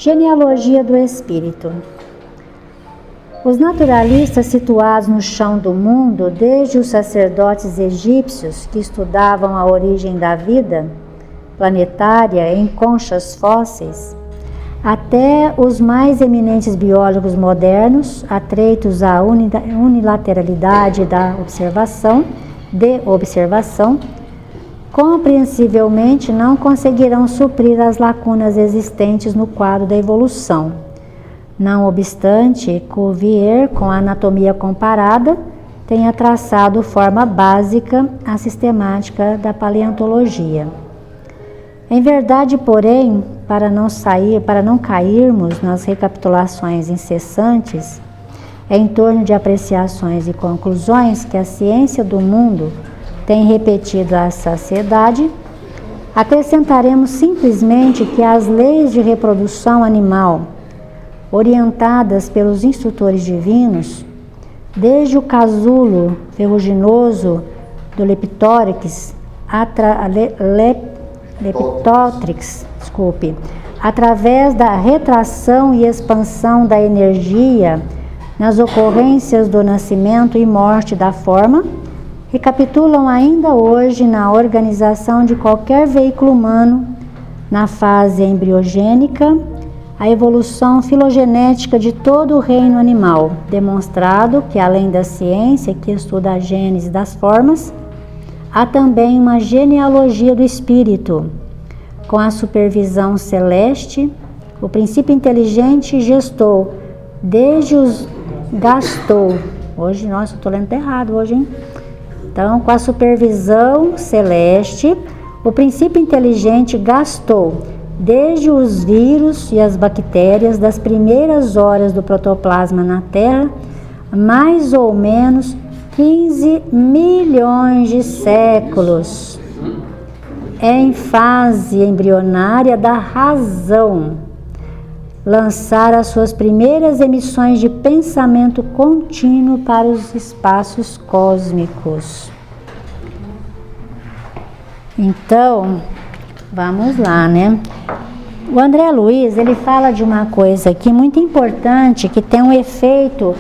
Genealogia do espírito. Os naturalistas situados no chão do mundo, desde os sacerdotes egípcios que estudavam a origem da vida planetária em conchas fósseis, até os mais eminentes biólogos modernos, atreitos à unilateralidade da observação, compreensivelmente não conseguirão suprir as lacunas existentes no quadro da evolução. Não obstante, Cuvier, com a anatomia comparada, tenha traçado forma básica à sistemática da paleontologia. Em verdade, porém, para não cairmos nas recapitulações incessantes em torno de apreciações e conclusões que a ciência do mundo tem repetido à saciedade, acrescentaremos simplesmente que as leis de reprodução animal, orientadas pelos instrutores divinos, desde o casulo ferruginoso do Lepidopteryx, através da retração e expansão da energia nas ocorrências do nascimento e morte da forma, recapitulam ainda hoje na organização de qualquer veículo humano, na fase embriogênica, a evolução filogenética de todo o reino animal, demonstrado que, além da ciência que estuda a gênese das formas, há também uma genealogia do espírito. Com a supervisão celeste, o princípio inteligente gestou, hoje, nossa, eu estou lendo errado hoje, hein? Então, com a supervisão celeste, o princípio inteligente gastou, desde os vírus e as bactérias das primeiras horas do protoplasma na Terra, mais ou menos 15 milhões de séculos, em fase embrionária da razão, lançar as suas primeiras emissões de pensamento contínuo para os espaços cósmicos. Então, vamos lá, né? O André Luiz, ele fala de uma coisa aqui muito importante, que tem um efeito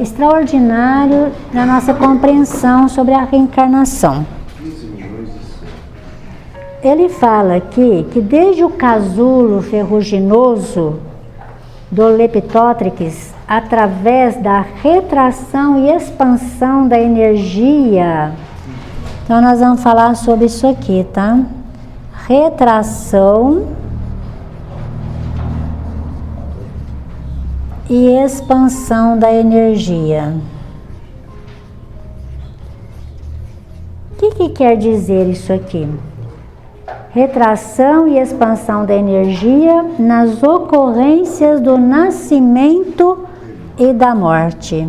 extraordinário na nossa compreensão sobre a reencarnação. Ele fala aqui que desde o casulo ferruginoso do Lepidopteryx, através da retração e expansão da energia, então nós vamos falar sobre isso aqui, tá? Retração e expansão da energia. O que quer dizer isso aqui? Retração e expansão da energia nas ocorrências do nascimento e da morte.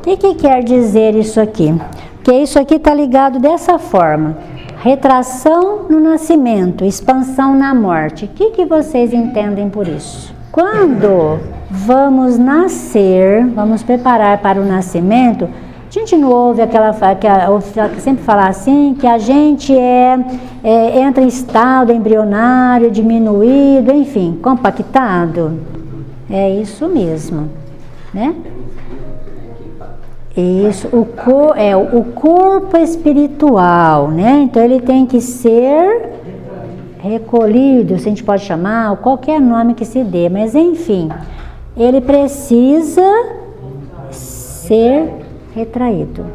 O que quer dizer isso aqui? Porque isso aqui está ligado dessa forma. Retração no nascimento, expansão na morte. O que vocês entendem por isso? Quando vamos nascer, vamos preparar para o nascimento, a gente não ouve aquela sempre falar assim, que a gente entra em estado embrionário, diminuído, enfim, compactado. É isso mesmo, né? Isso, o corpo espiritual, né? Então ele tem que ser recolhido, se a gente pode chamar, qualquer nome que se dê, mas enfim, ele precisa ser retraído.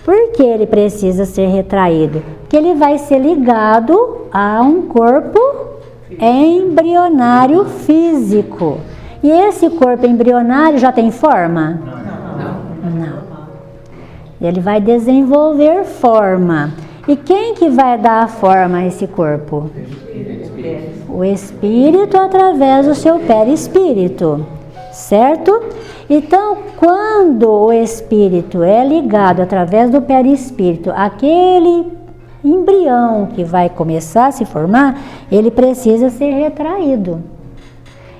Por que ele precisa ser retraído? Porque ele vai ser ligado a um corpo embrionário físico. E esse corpo embrionário já tem forma? Não. Ele vai desenvolver forma. E quem que vai dar a forma a esse corpo? O espírito através do seu perispírito, certo? Então, quando o espírito é ligado através do perispírito, aquele embrião que vai começar a se formar, ele precisa ser retraído.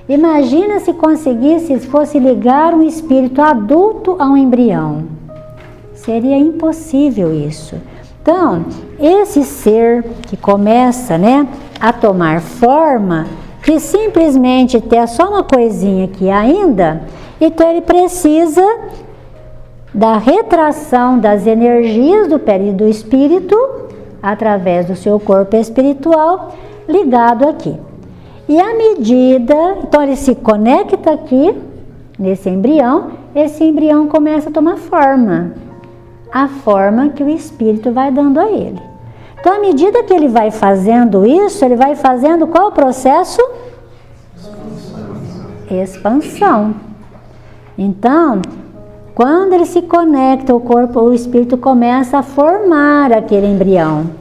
Imagina se conseguisse, se fosse ligar um espírito adulto a um embrião. Seria impossível isso. Então, esse ser que começa, né, a tomar forma, que simplesmente tem só uma coisinha aqui ainda, então ele precisa da retração das energias do espírito através do seu corpo espiritual ligado aqui. E à medida, então ele se conecta aqui nesse embrião, esse embrião começa a tomar forma, a forma que o espírito vai dando a ele. Então, à medida que ele vai fazendo isso, ele vai fazendo qual o processo? Expansão. Então, quando ele se conecta, o espírito começa a formar aquele embrião,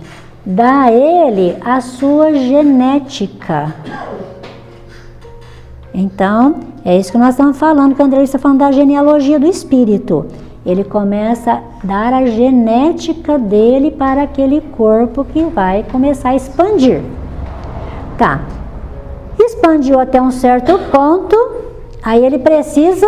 dá a ele a sua genética. Então, é isso que nós estamos falando, que o André está falando da genealogia do espírito. Ele começa a dar a genética dele para aquele corpo que vai começar a expandir. Tá, expandiu até um certo ponto, aí ele precisa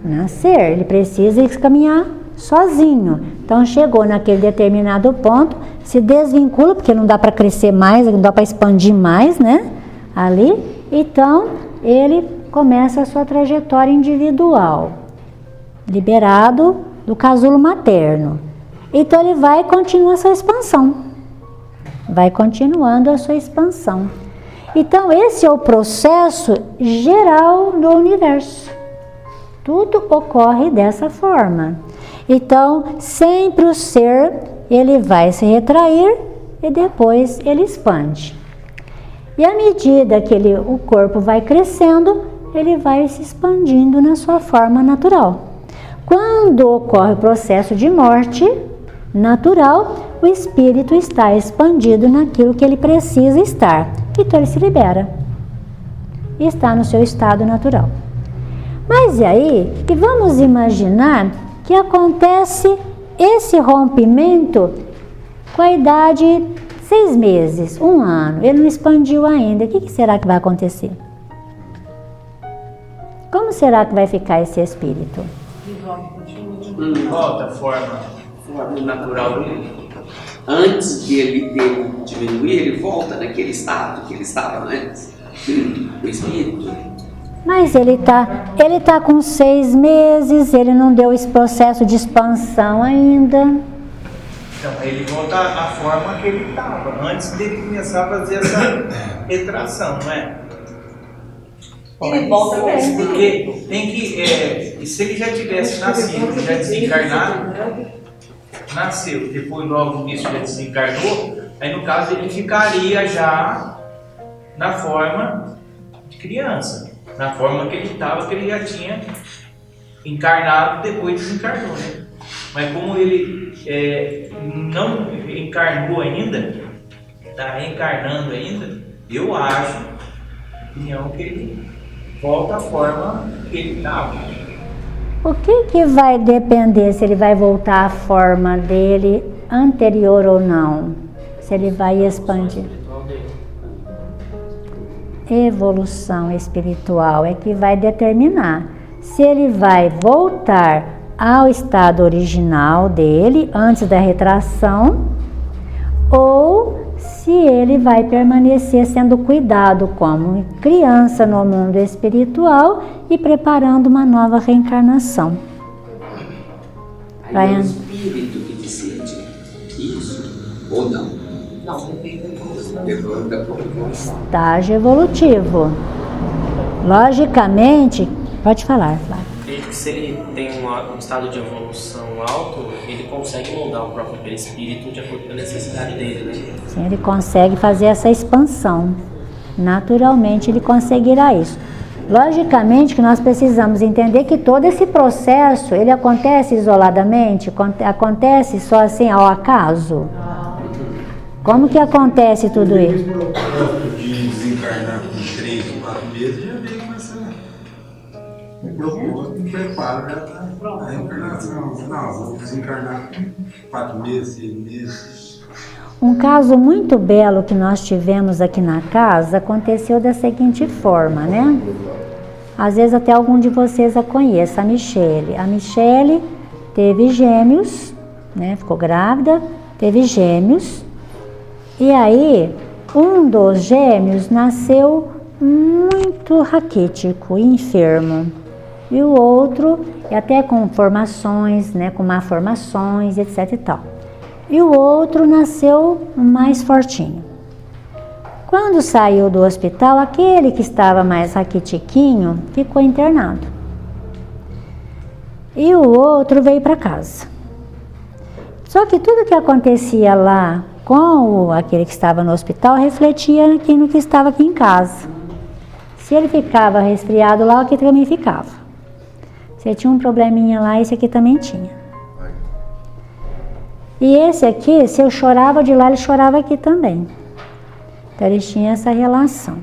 nascer, ele precisa caminhar sozinho. Então chegou naquele determinado ponto, se desvincula, porque não dá para crescer mais, não dá para expandir mais, né? Ali, então ele começa a sua trajetória individual, liberado do casulo materno. Então ele vai continuar a sua expansão, vai continuando a sua expansão. Então esse é o processo geral do universo. Tudo ocorre dessa forma. Então, sempre o ser, ele vai se retrair e depois ele expande. E à medida que o corpo vai crescendo, ele vai se expandindo na sua forma natural. Quando ocorre o processo de morte natural, o espírito está expandido naquilo que ele precisa estar. Então ele se libera e está no seu estado natural. Mas e aí, e vamos imaginar que acontece esse rompimento com a idade 6 meses, 1 ano, ele não expandiu ainda, o que será que vai acontecer? Como será que vai ficar esse espírito? Volta a forma natural dele. Antes de ele diminuir, ele volta naquele estado que ele estava antes. O espírito. Mas ele tá com 6 meses, ele não deu esse processo de expansão ainda. Então, ele volta à forma que ele estava, antes dele começar a fazer essa retração, não é? Ele volta mesmo. Porque tem que, se ele já tivesse nascido, já desencarnado, nasceu, depois logo nisso já desencarnou, aí no caso ele ficaria já na forma de criança, na forma que ele estava, que ele já tinha encarnado, depois desencarnou, né? Mas como ele não encarnou ainda, está reencarnando ainda, eu acho, opinião, que ele volta à forma que ele estava. O que vai depender se ele vai voltar à forma dele anterior ou não? Se ele vai expandir? Evolução espiritual é que vai determinar se ele vai voltar ao estado original dele, antes da retração, ou se ele vai permanecer sendo cuidado como criança no mundo espiritual e preparando uma nova reencarnação. Aí é o espírito que decide isso ou não? Não, depende da evolução. Estágio evolutivo. Logicamente, pode falar, Flávio. Se ele tem um estado de evolução alto, ele consegue moldar o próprio perispírito de acordo com a necessidade dele, né? Sim, ele consegue fazer essa expansão. Naturalmente ele conseguirá isso. Logicamente que nós precisamos entender que todo esse processo, ele acontece isoladamente, acontece só assim ao acaso. Como que acontece tudo isso? O propósito de desencarnar com 3 ou 4 meses já veio com essa. O propósito, o preparo já está a reencarnação. Não, vou desencarnar com 4 meses, 6 meses. Um caso muito belo que nós tivemos aqui na casa aconteceu da seguinte forma, né? Às vezes até algum de vocês a conhece, a Michele. A Michele teve gêmeos, né? Ficou grávida, teve gêmeos. E aí, um dos gêmeos nasceu muito raquítico, enfermo. E o outro, até com formações, né? Com malformações, etc e tal. E o outro nasceu mais fortinho. Quando saiu do hospital, aquele que estava mais raquitiquinho ficou internado. E o outro veio para casa. Só que tudo que acontecia lá com aquele que estava no hospital refletia aqui no que estava aqui em casa. Se ele ficava resfriado lá, aqui também ficava. Se tinha um probleminha lá, esse aqui também tinha. E esse aqui, se eu chorava de lá, ele chorava aqui também. Então eles tinham essa relação.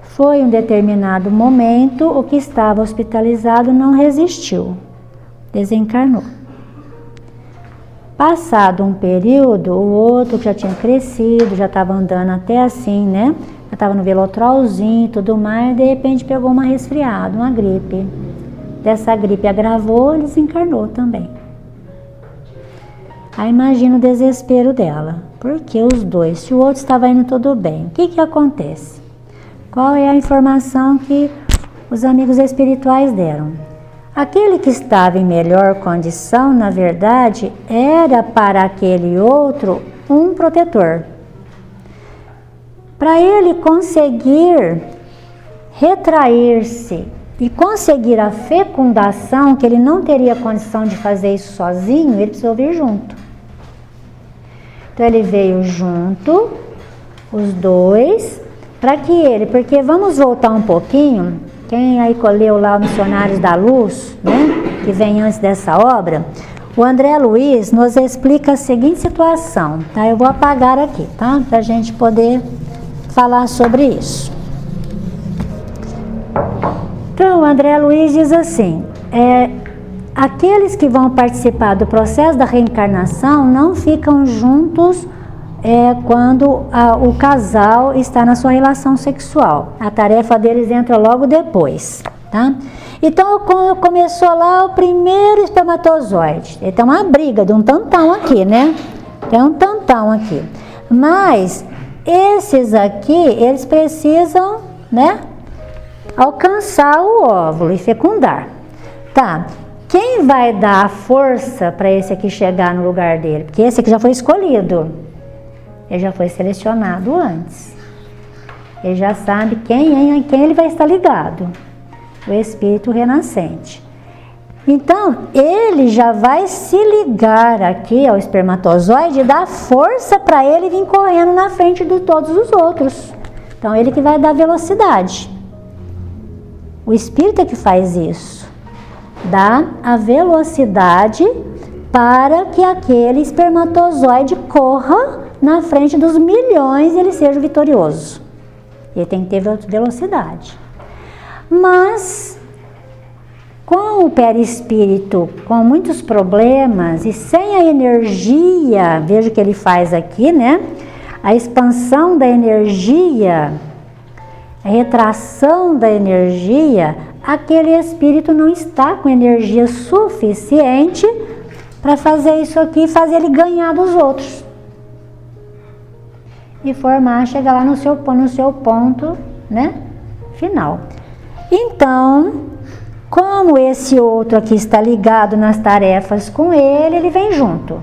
Foi um determinado momento, o que estava hospitalizado não resistiu, desencarnou. Passado um período, o outro já tinha crescido, já estava andando até assim, né? Já estava no velotrolzinho e tudo mais, e de repente pegou uma resfriada, uma gripe. Dessa gripe agravou, ele desencarnou também. Aí imagina o desespero dela, porque os dois, se o outro estava indo tudo bem, o que acontece? Qual é a informação que os amigos espirituais deram? Aquele que estava em melhor condição, na verdade, era para aquele outro um protetor. Para ele conseguir retrair-se e conseguir a fecundação, que ele não teria condição de fazer isso sozinho, ele precisou vir junto. Então ele veio junto, os dois, para que ele, porque vamos voltar um pouquinho, quem aí leu lá o Missionários da Luz, né, que vem antes dessa obra, o André Luiz nos explica a seguinte situação, tá? Eu vou apagar aqui, tá? Para a gente poder falar sobre isso. Então, o André Luiz diz assim, aqueles que vão participar do processo da reencarnação não ficam juntos quando o casal está na sua relação sexual. A tarefa deles entra logo depois, tá? Então, começou lá o primeiro espermatozoide. Tem uma briga de um tantão aqui, né? Tem um tantão aqui. Mas, esses aqui, eles precisam, né? Alcançar o óvulo e fecundar. Tá, quem vai dar a força para esse aqui chegar no lugar dele? Porque esse aqui já foi escolhido. Ele já foi selecionado antes. Ele já sabe quem ele vai estar ligado. O espírito renascente. Então, ele já vai se ligar aqui ao espermatozoide e dar força para ele vir correndo na frente de todos os outros. Então, ele que vai dar velocidade. O espírito é que faz isso. Dá a velocidade para que aquele espermatozoide corra na frente dos milhões e ele seja vitorioso. Ele tem que ter velocidade. Mas, com o perispírito com muitos problemas e sem a energia, veja o que ele faz aqui, né? A expansão da energia, a retração da energia, aquele espírito não está com energia suficiente para fazer isso aqui e fazer ele ganhar dos outros. E formar, chegar lá no seu ponto, né, final. Então, como esse outro aqui está ligado nas tarefas com ele, ele vem junto.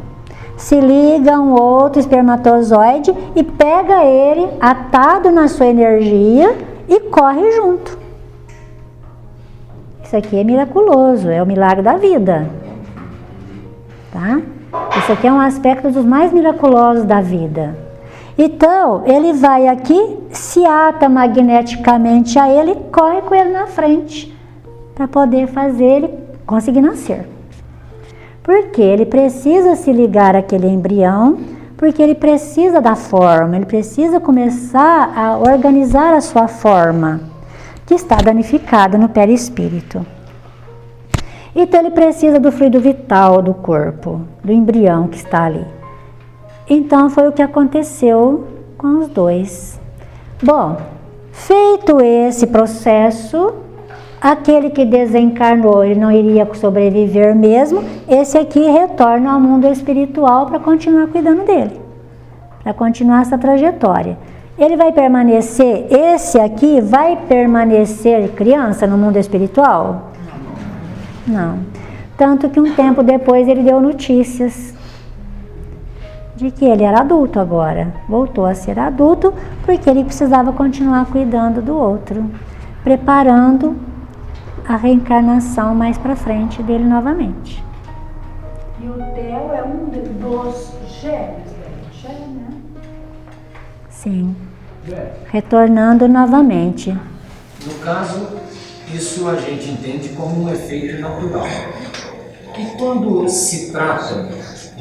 Se liga um outro espermatozoide e pega ele atado na sua energia e corre junto. Isso aqui é miraculoso, é o milagre da vida. Tá? Isso aqui é um aspecto dos mais miraculosos da vida. Então, ele vai aqui, se ata magneticamente a ele e corre com ele na frente para poder fazer ele conseguir nascer. Porque ele precisa se ligar àquele embrião, porque ele precisa da forma, ele precisa começar a organizar a sua forma, que está danificada no perispírito. Então ele precisa do fluido vital do corpo, do embrião que está ali. Então foi o que aconteceu com os dois. Bom, feito esse processo, aquele que desencarnou, ele não iria sobreviver mesmo, esse aqui retorna ao mundo espiritual para continuar cuidando dele, para continuar essa trajetória. Ele vai permanecer, esse aqui vai permanecer criança no mundo espiritual? Não. Tanto que um tempo depois ele deu notícias de que ele era adulto agora. Voltou a ser adulto porque ele precisava continuar cuidando do outro, preparando a reencarnação mais para frente dele novamente. E o Theo é um dos gêmeos, né? Sim. Retornando novamente. No caso, isso a gente entende como um efeito natural. E quando se trata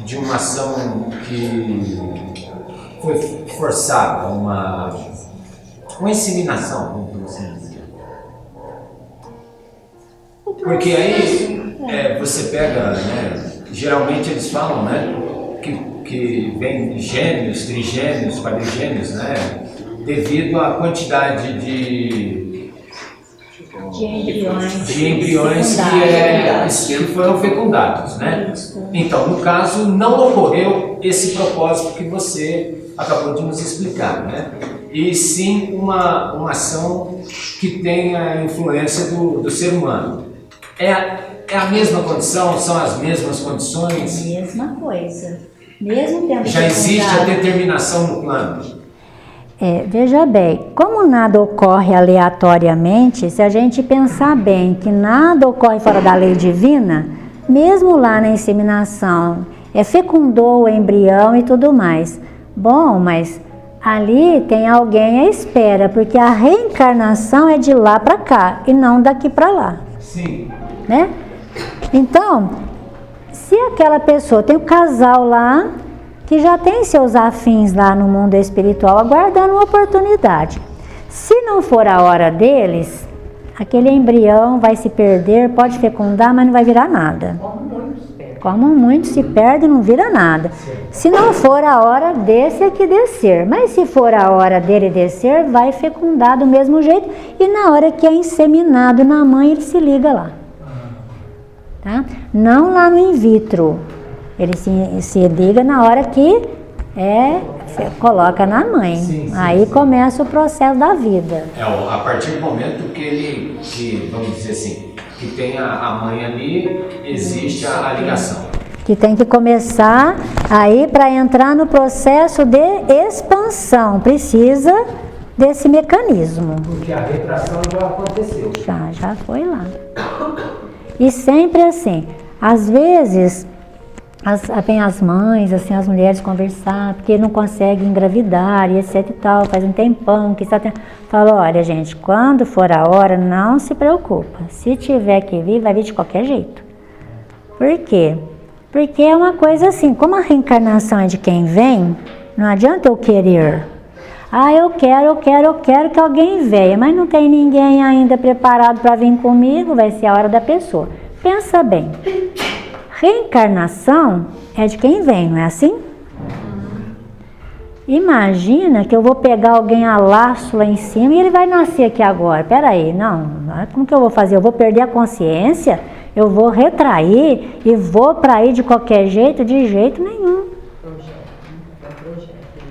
de uma ação que foi forçada, uma inseminação, vamos assim dizer. Porque aí você pega, né, geralmente eles falam, né, que vem gêmeos, trigêmeos, quadrigêmeos, né, devido à quantidade de embriões que foram fecundados, né? Então, no caso, não ocorreu esse propósito que você acabou de nos explicar, né? E sim uma ação que tem a influência do ser humano. É a mesma condição? São as mesmas condições? Mesma coisa. Mesmo tempo já existe a determinação no plano? Veja bem, como nada ocorre aleatoriamente, se a gente pensar bem que nada ocorre fora da lei divina, mesmo lá na inseminação, fecundou o embrião e tudo mais. Bom, mas ali tem alguém à espera, porque a reencarnação é de lá para cá e não daqui para lá. Sim. Né? Então, se aquela pessoa tem um casal lá, que já tem seus afins lá no mundo espiritual, aguardando uma oportunidade. Se não for a hora deles, aquele embrião vai se perder, pode fecundar, mas não vai virar nada. Como muito se perde, não vira nada. Se não for a hora desse, é que descer. Mas se for a hora dele descer, vai fecundar do mesmo jeito. E na hora que é inseminado na mãe, ele se liga lá. Tá? Não lá no in vitro. Ele se liga na hora que coloca na mãe. Sim, aí começa o processo da vida. A partir do momento que vamos dizer assim, que tem a mãe ali, existe a ligação. Que tem que começar aí para entrar no processo de expansão. Precisa desse mecanismo. Porque a retração já aconteceu. Já foi lá. E sempre assim, às vezes vem as mães, assim, as mulheres conversar, porque não conseguem engravidar e etc e tal, faz um tempão que está tendo. Fala, olha gente, quando for a hora, não se preocupa. Se tiver que vir, vai vir de qualquer jeito. Por quê? Porque é uma coisa assim, como a reencarnação é de quem vem, não adianta eu querer. Eu quero que alguém venha, mas não tem ninguém ainda preparado para vir comigo, vai ser a hora da pessoa. Pensa bem. Reencarnação é de quem vem, não é assim? Imagina que eu vou pegar alguém a laço lá em cima e ele vai nascer aqui agora. Peraí, não, como que eu vou fazer? Eu vou perder a consciência? Eu vou retrair e vou para aí de qualquer jeito? De jeito nenhum.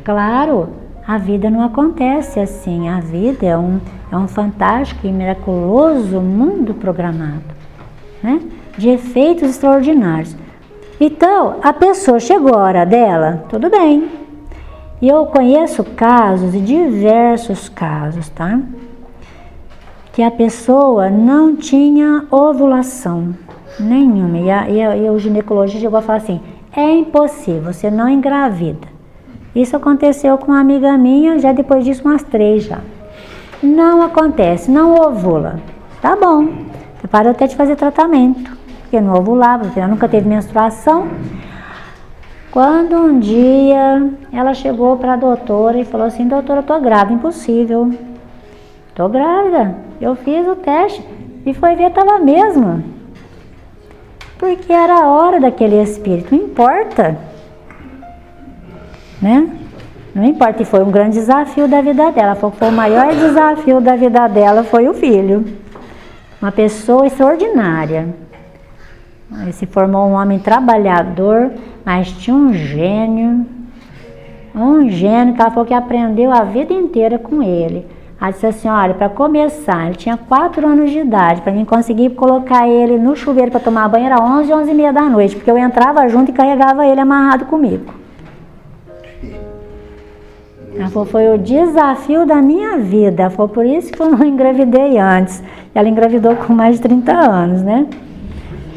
Claro, a vida não acontece assim. A vida é um fantástico e miraculoso mundo programado, né? De efeitos extraordinários. Então, a pessoa chegou a hora dela, tudo bem. E eu conheço casos, e diversos casos, tá? Que a pessoa não tinha ovulação nenhuma. E o ginecologista chegou a falar assim, é impossível, você não engravida. Isso aconteceu com uma amiga minha, já depois disso umas 3 já. Não acontece, não ovula. Tá bom, você parou até de fazer tratamento. Porque não ovulava, porque ela nunca teve menstruação. Quando um dia ela chegou para a doutora e falou assim, doutora, eu tô grávida, impossível. Tô grávida, eu fiz o teste e foi ver, estava mesmo. Porque era a hora daquele espírito, não importa. né? Não importa, e foi um grande desafio da vida dela. Ela falou que foi o maior desafio da vida dela, foi o filho. Uma pessoa extraordinária. Ele se formou um homem trabalhador, mas tinha um gênio que ela falou que aprendeu a vida inteira com ele. Ela disse assim, olha, para começar, ele tinha 4 anos de idade, para mim conseguir colocar ele no chuveiro para tomar banho era 11, 11h30 da noite, porque eu entrava junto e carregava ele amarrado comigo. Ela falou, foi o desafio da minha vida. Ela falou, por isso que eu não engravidei antes. Ela engravidou com mais de 30 anos, né?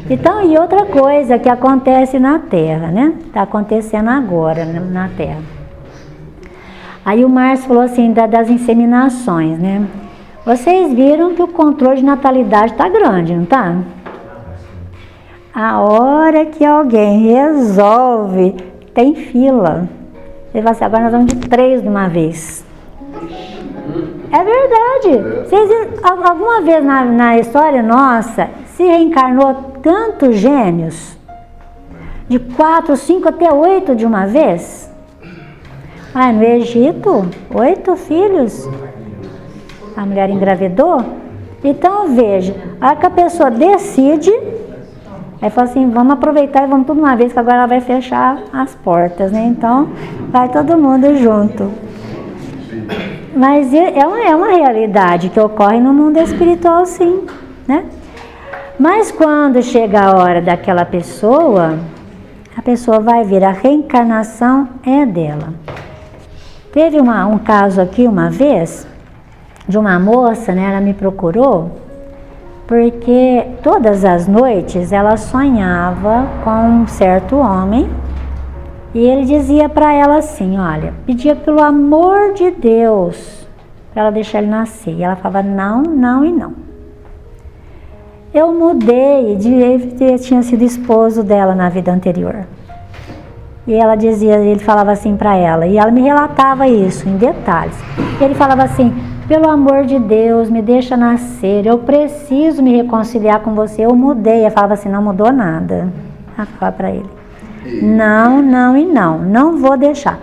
Então, e outra coisa que acontece na Terra, né? Está acontecendo agora na Terra. Aí o Márcio falou assim, das inseminações, né? Vocês viram que o controle de natalidade está grande, não está? A hora que alguém resolve, tem fila. Ele fala assim, agora nós vamos de 3 de uma vez. É verdade. Vocês, alguma vez na história nossa, se reencarnou tantos gêmeos? De 4, 5 até 8 de uma vez? Ah, no Egito, 8 filhos. A mulher engravidou. Então veja, a hora que a pessoa decide, aí fala assim, vamos aproveitar e vamos tudo uma vez, que agora ela vai fechar as portas, né? Então, vai todo mundo junto. Mas é uma realidade que ocorre no mundo espiritual, sim, né? Mas quando chega a hora daquela pessoa, a pessoa vai vir, a reencarnação é dela. Teve um caso aqui uma vez, de uma moça, né? Ela me procurou, porque todas as noites ela sonhava com um certo homem e ele dizia para ela assim, olha, pedia pelo amor de Deus para ela deixar ele nascer. E ela falava não, não e não. Eu mudei, ele tinha sido esposo dela na vida anterior. E ela dizia, ele falava assim para ela, e ela me relatava isso em detalhes. Ele falava assim, pelo amor de Deus, me deixa nascer, eu preciso me reconciliar com você, eu mudei. Ela falava assim, não mudou nada. Ela falava para ele, não, não e não, não vou deixar.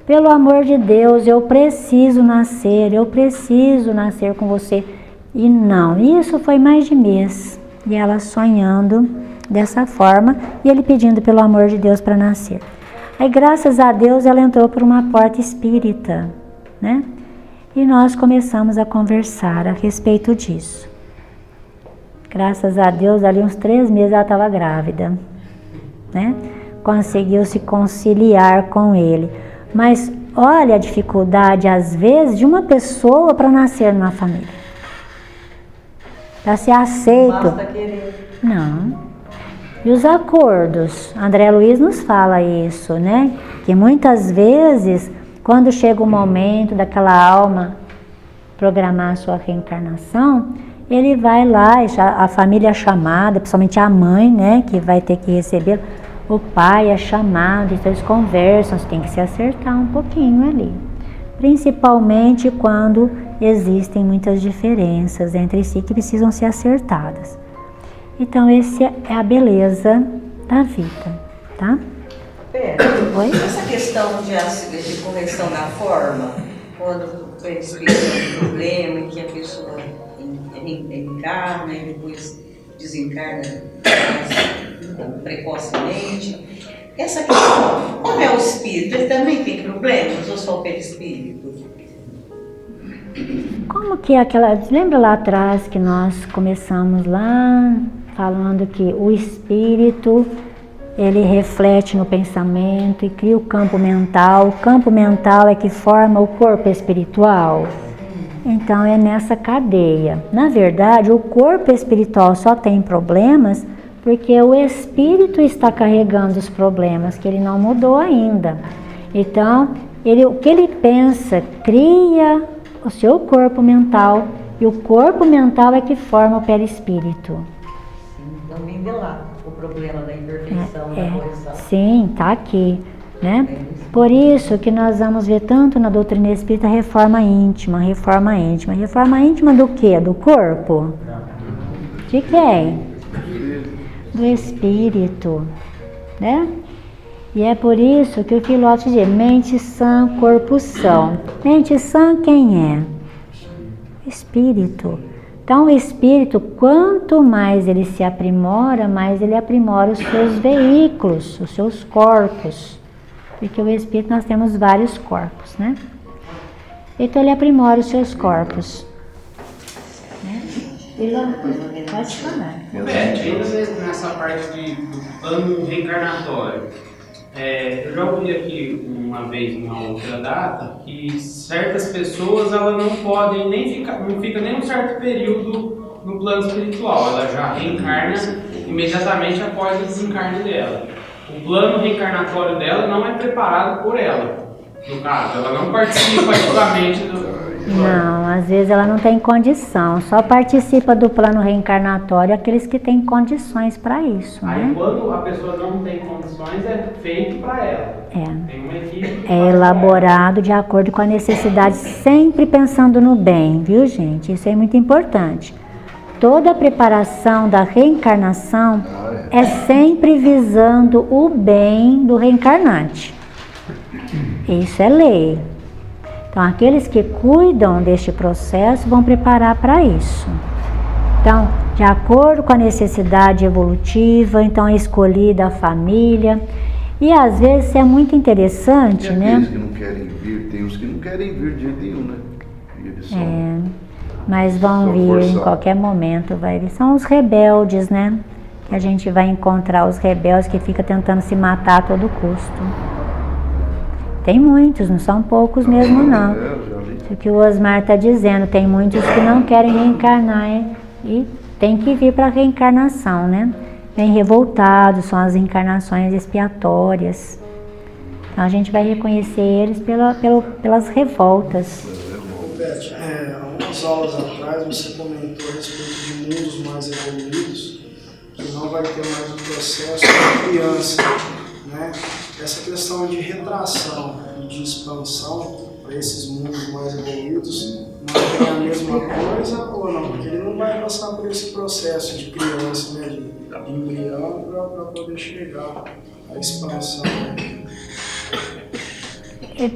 Pelo amor de Deus, eu preciso nascer com você. E não, isso foi mais de mês. E ela sonhando dessa forma, e ele pedindo pelo amor de Deus para nascer. Aí, graças a Deus, ela entrou por uma porta espírita, né? E nós começamos a conversar a respeito disso. Graças a Deus, ali uns 3 meses ela estava grávida, né? Conseguiu se conciliar com ele. Mas olha a dificuldade, às vezes, de uma pessoa para nascer numa família. Para ser aceito. Basta querer. Não. E os acordos? André Luiz nos fala isso, né? Que muitas vezes, quando chega o momento daquela alma programar a sua reencarnação, ele vai lá, a família é chamada, principalmente a mãe, né? Que vai ter que receber, o pai é chamado, então eles conversam, tem que se acertar um pouquinho ali. Principalmente quando existem muitas diferenças entre si que precisam ser acertadas. Então, essa é a beleza da vida, tá? Oi? Essa questão de correção da forma, quando o espírito tem um problema e que a pessoa encarna e depois desencarna precocemente, essa questão, como é o espírito? Ele também tem problemas ou só o perispírito? Como que é aquela... Lembra lá atrás que nós começamos lá falando que o espírito, ele reflete no pensamento e cria o campo mental. O campo mental é que forma o corpo espiritual. Então é nessa cadeia. Na verdade, o corpo espiritual só tem problemas porque o espírito está carregando os problemas, que ele não mudou ainda. Então, o que ele pensa cria o seu corpo mental, e o corpo mental é que forma o perispírito. Então vem de lá o problema da imperfeição, da correção. Sim, está aqui, né? Por isso que nós vamos ver tanto na doutrina espírita reforma íntima, reforma íntima. Reforma íntima do quê? Do corpo? De quem? Do espírito, né? E é por isso que o filósofo diz mente sã, corpo são. Mente sã quem é? Espírito. Então o espírito, quanto mais ele se aprimora, mais ele aprimora os seus veículos, os seus corpos. Porque o espírito nós temos vários corpos, né? Então ele aprimora os seus corpos. Pode falar. Beth, ainda nessa parte do plano reencarnatório, eu já ouvi aqui uma vez, em uma outra data, que certas pessoas elas não podem nem ficar, não fica nem um certo período no plano espiritual, ela já reencarna imediatamente após o desencarne dela. O plano reencarnatório dela não é preparado por ela, no caso, ela não participa ativamente do... Não, às vezes ela não tem condição, só participa do plano reencarnatório aqueles que têm condições para isso, né? Aí quando a pessoa não tem condições, é feito para ela. Tem uma equipe. É elaborado de acordo com a necessidade, sempre pensando no bem, viu, gente? Isso é muito importante. Toda a preparação da reencarnação é sempre visando o bem do reencarnante. Isso é lei. Então, aqueles que cuidam deste processo vão preparar para isso. Então, de acordo com a necessidade evolutiva, então é escolhida a família. E às vezes é muito interessante, tem né? Aqueles que não querem vir, tem os que não querem vir de jeito nenhum, né? E eles são, mas vão vir forçados. em qualquer momento, vai vir. São os rebeldes, né? Que a gente vai encontrar os rebeldes que ficam tentando se matar a todo custo. Tem muitos, não são poucos mesmo não. O que o Osmar está dizendo, tem muitos que não querem reencarnar e tem que vir para a reencarnação, né? Vem revoltados, são as encarnações expiatórias. Então a gente vai reconhecer eles pelas revoltas. Beth, algumas aulas atrás você comentou a respeito de mundos mais evoluídos, que não vai ter mais o processo de criança, né? Essa questão de retração e de expansão para esses mundos mais evoluídos não é a mesma coisa ou não? Porque ele não vai passar por esse processo de criança, né, de embrião para poder chegar à expansão.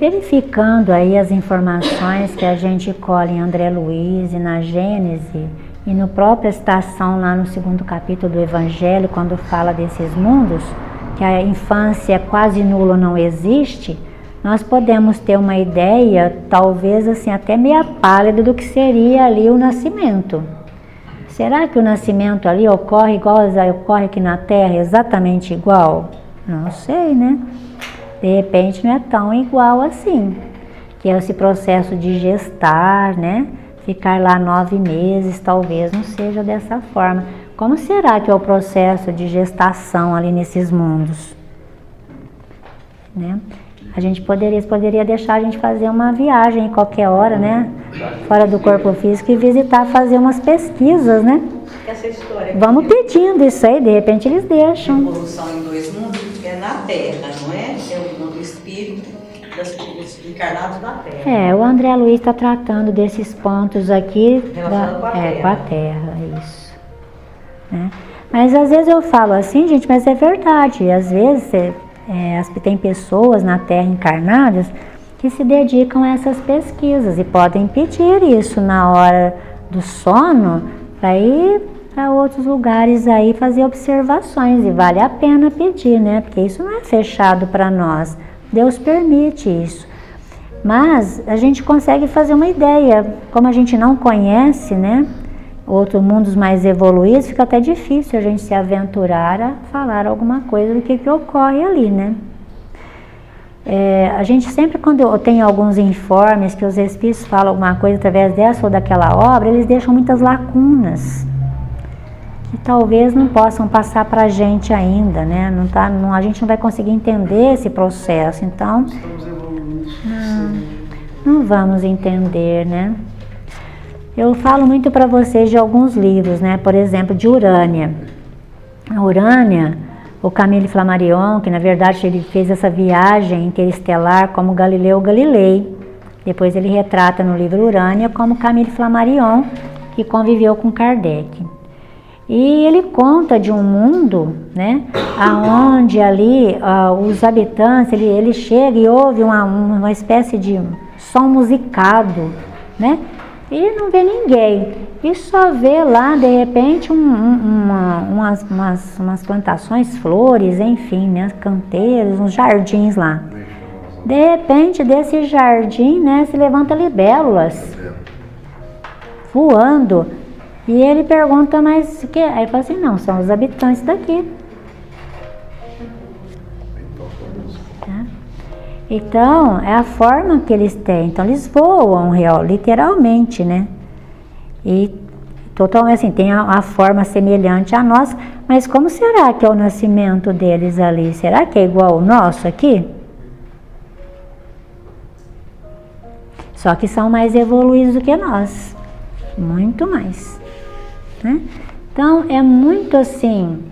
Verificando aí as informações que a gente colhe em André Luiz e na Gênese e no própria citação lá no 2º capítulo do Evangelho, quando fala desses mundos, que a infância quase nula não existe, nós podemos ter uma ideia, talvez assim, até meia pálida do que seria ali o nascimento. Será que o nascimento ali ocorre igual ocorre aqui na Terra, exatamente igual? Não sei, né? De repente não é tão igual assim, que é esse processo de gestar, né? Ficar lá 9 meses, talvez não seja dessa forma. Como será que é o processo de gestação ali nesses mundos? Né? A gente poderia deixar a gente fazer uma viagem em qualquer hora, né? Fora do corpo físico e visitar, fazer umas pesquisas, né? Essa história. Vamos pedindo isso aí, de repente eles deixam. A evolução em 2 mundos é na Terra, não é? É o mundo espírito dos encarnados na Terra. O André Luiz está tratando desses pontos aqui Relacionado com a Terra, isso. Né? Mas às vezes eu falo assim, gente, mas é verdade. Às vezes tem pessoas na Terra encarnadas que se dedicam a essas pesquisas e podem pedir isso na hora do sono para ir para outros lugares aí fazer observações, e vale a pena pedir, né? Porque isso não é fechado para nós. Deus permite isso. Mas a gente consegue fazer uma ideia, como a gente não conhece, né? Outros mundos mais evoluídos, fica até difícil a gente se aventurar a falar alguma coisa do que ocorre ali, né? A gente sempre, quando tem alguns informes que os espíritos falam alguma coisa através dessa ou daquela obra, eles deixam muitas lacunas que talvez não possam passar para a gente ainda, né? A gente não vai conseguir entender esse processo, então não vamos entender, né? Eu falo muito para vocês de alguns livros, né? Por exemplo, de Urânia. A Urânia, o Camille Flammarion, que na verdade ele fez essa viagem interestelar como Galileu Galilei. Depois ele retrata no livro Urânia como Camille Flammarion, que conviveu com Kardec. E ele conta de um mundo, né, aonde ali os habitantes, ele chega e ouve uma espécie de som musicado, né, e não vê ninguém, e só vê lá de repente umas plantações, flores, enfim, né, canteiros, uns jardins lá. De repente desse jardim, né, se levanta libélulas voando. E ele pergunta, mas o que? Aí ele fala assim, não, são os habitantes daqui. Tá? Então, é a forma que eles têm. Então, eles voam, literalmente, né? E totalmente assim, tem a forma semelhante à nossa, mas como será que é o nascimento deles ali? Será que é igual ao nosso aqui? Só que são mais evoluídos do que nós. Muito mais. Né? Então é muito assim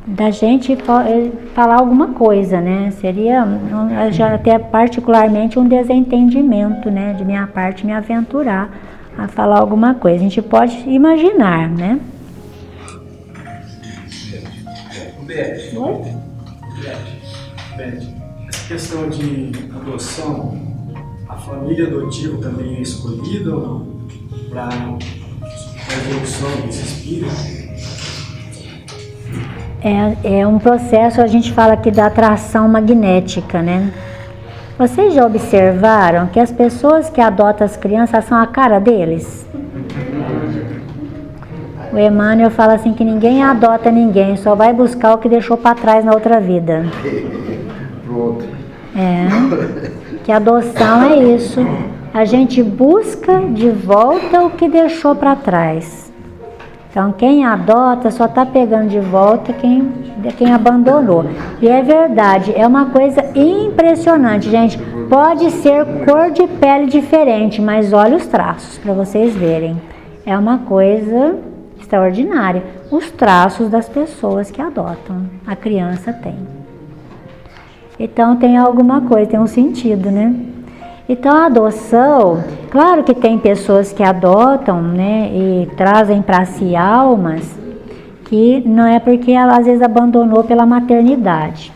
da gente falar alguma coisa, né? Seria já até particularmente um desentendimento, né? De minha parte me aventurar a falar alguma coisa. A gente pode imaginar, né? Beth, essa questão de adoção, a família adotiva também é escolhida ou não? Para a evolução desse espírito? É um processo, a gente fala aqui da atração magnética, né? Vocês já observaram que as pessoas que adotam as crianças são a cara deles? O Emmanuel fala assim que ninguém adota ninguém, só vai buscar o que deixou para trás na outra vida. Pronto. Que adoção é isso. A gente busca de volta o que deixou para trás. Então, quem adota só está pegando de volta quem abandonou. E é verdade, é uma coisa impressionante, gente. Pode ser cor de pele diferente, mas olha os traços para vocês verem. É uma coisa extraordinária. Os traços das pessoas que adotam, a criança tem. Então, tem alguma coisa, tem um sentido, né? Então a adoção, claro que tem pessoas que adotam, né, e trazem para si almas que não é porque ela às vezes abandonou pela maternidade.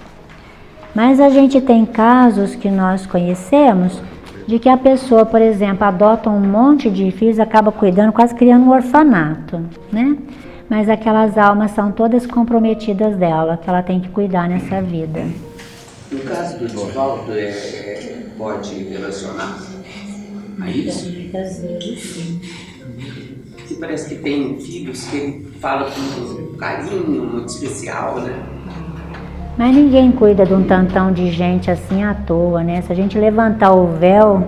Mas a gente tem casos que nós conhecemos de que a pessoa, por exemplo, adota um monte de filhos, acaba cuidando, quase criando um orfanato, né? Mas aquelas almas são todas comprometidas dela, que ela tem que cuidar nessa vida. No caso do Divaldo, pode relacionar a isso? Muitas vezes, sim. Que parece que tem filhos que ele fala com um carinho muito especial, né? Mas ninguém cuida de um tantão de gente assim à toa, né? Se a gente levantar o véu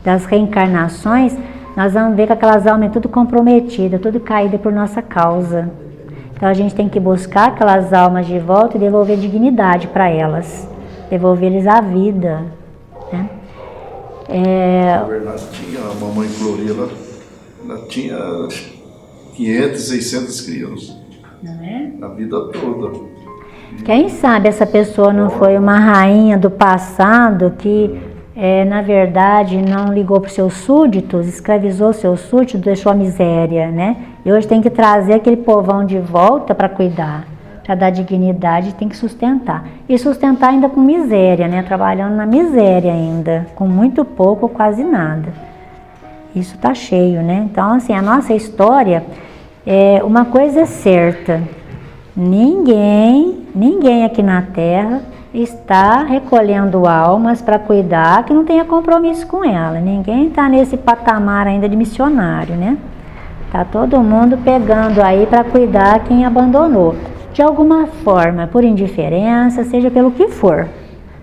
das reencarnações, nós vamos ver que aquelas almas tudo comprometidas, tudo caída por nossa causa. Então a gente tem que buscar aquelas almas de volta e devolver dignidade para elas. Devolver-lhes a vida, né? Na verdade, a mamãe Floria, ela tinha 500, 600 crianças. Não é? A vida toda. Quem sabe essa pessoa não foi uma rainha do passado que, na verdade, não ligou para os seus súditos, escravizou seus súditos, deixou a miséria, né? E hoje tem que trazer aquele povão de volta para cuidar. Para dar dignidade, tem que sustentar. E sustentar ainda com miséria, né? Trabalhando na miséria ainda, com muito pouco ou quase nada. Isso tá cheio, né? Então, assim, a nossa história, uma coisa é certa. Ninguém aqui na Terra está recolhendo almas para cuidar que não tenha compromisso com ela. Ninguém está nesse patamar ainda de missionário, né? Tá todo mundo pegando aí para cuidar quem abandonou. De alguma forma, por indiferença, seja pelo que for,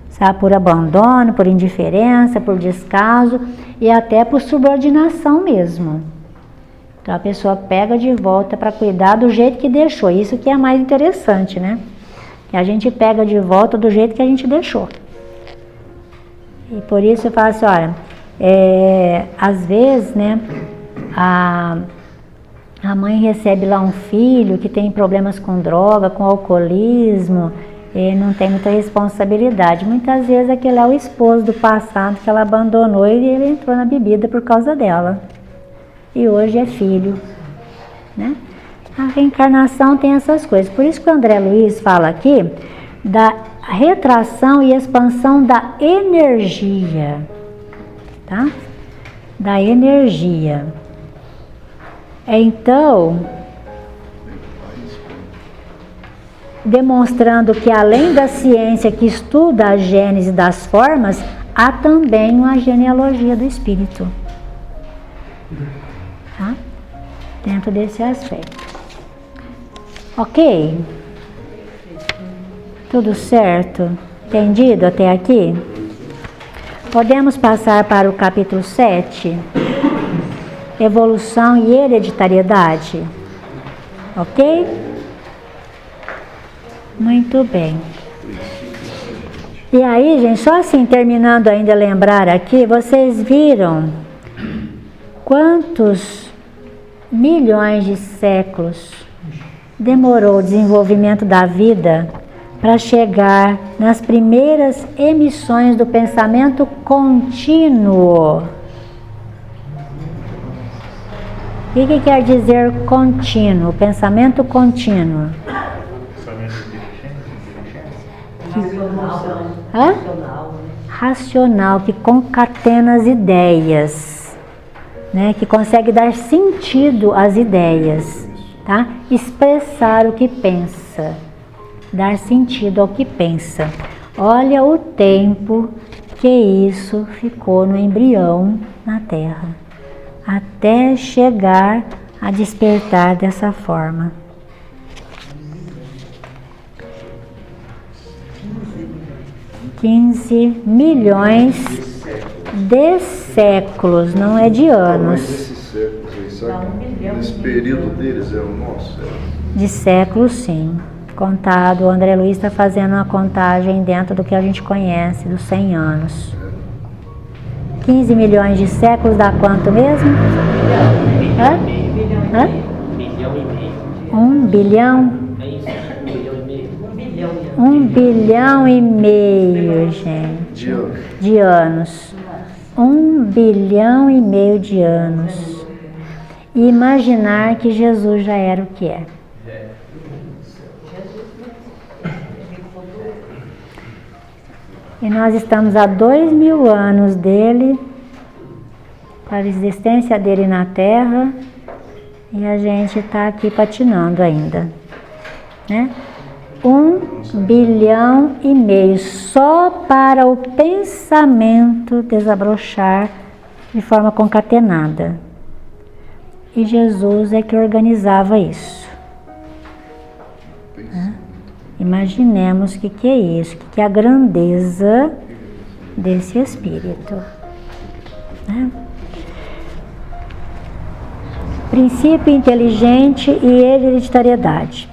sabe? Por abandono, por indiferença, por descaso e até por subordinação mesmo. Então a pessoa pega de volta para cuidar do jeito que deixou, isso que é mais interessante, né? Que a gente pega de volta do jeito que a gente deixou. E por isso eu falo assim, olha, às vezes, né, a mãe recebe lá um filho que tem problemas com droga, com alcoolismo, e não tem muita responsabilidade. Muitas vezes aquele é o esposo do passado que ela abandonou e ele entrou na bebida por causa dela. E hoje é filho, né? A reencarnação tem essas coisas. Por isso que o André Luiz fala aqui da retração e expansão da energia, tá? Da energia. Então, demonstrando que além da ciência que estuda a gênese das formas, há também uma genealogia do espírito, tá? Dentro desse aspecto. Ok? Tudo certo? Entendido até aqui? Podemos passar para o capítulo 7? Evolução e hereditariedade. Ok? Muito bem. E aí, gente, só assim, terminando ainda lembrar aqui, vocês viram quantos milhões de séculos demorou o desenvolvimento da vida para chegar nas primeiras emissões do pensamento contínuo. O que quer dizer contínuo? Pensamento contínuo. Racional, que concatena as ideias, né? Que consegue dar sentido às ideias, tá? Expressar o que pensa, dar sentido ao que pensa. Olha o tempo que isso ficou no embrião na Terra, até chegar a despertar dessa forma. 15 milhões de séculos, não é de anos. Mas esses séculos aí, sabe? Esse período deles é o nosso? De séculos, sim. Contado, o André Luiz está fazendo uma contagem dentro do que a gente conhece, dos 100 anos. 15 milhões de séculos dá quanto mesmo? Hã? 1 bilhão? 1 bilhão e meio, gente, de anos. 1 bilhão e meio de anos. E imaginar que Jesus já era o que é. E nós estamos há 2000 anos dele, para a existência dele na Terra, e a gente está aqui patinando ainda, né? 1 bilhão e meio só para o pensamento desabrochar de forma concatenada. E Jesus é que organizava isso. Imaginemos o que é isso, o que é a grandeza desse Espírito. Princípio inteligente e hereditariedade.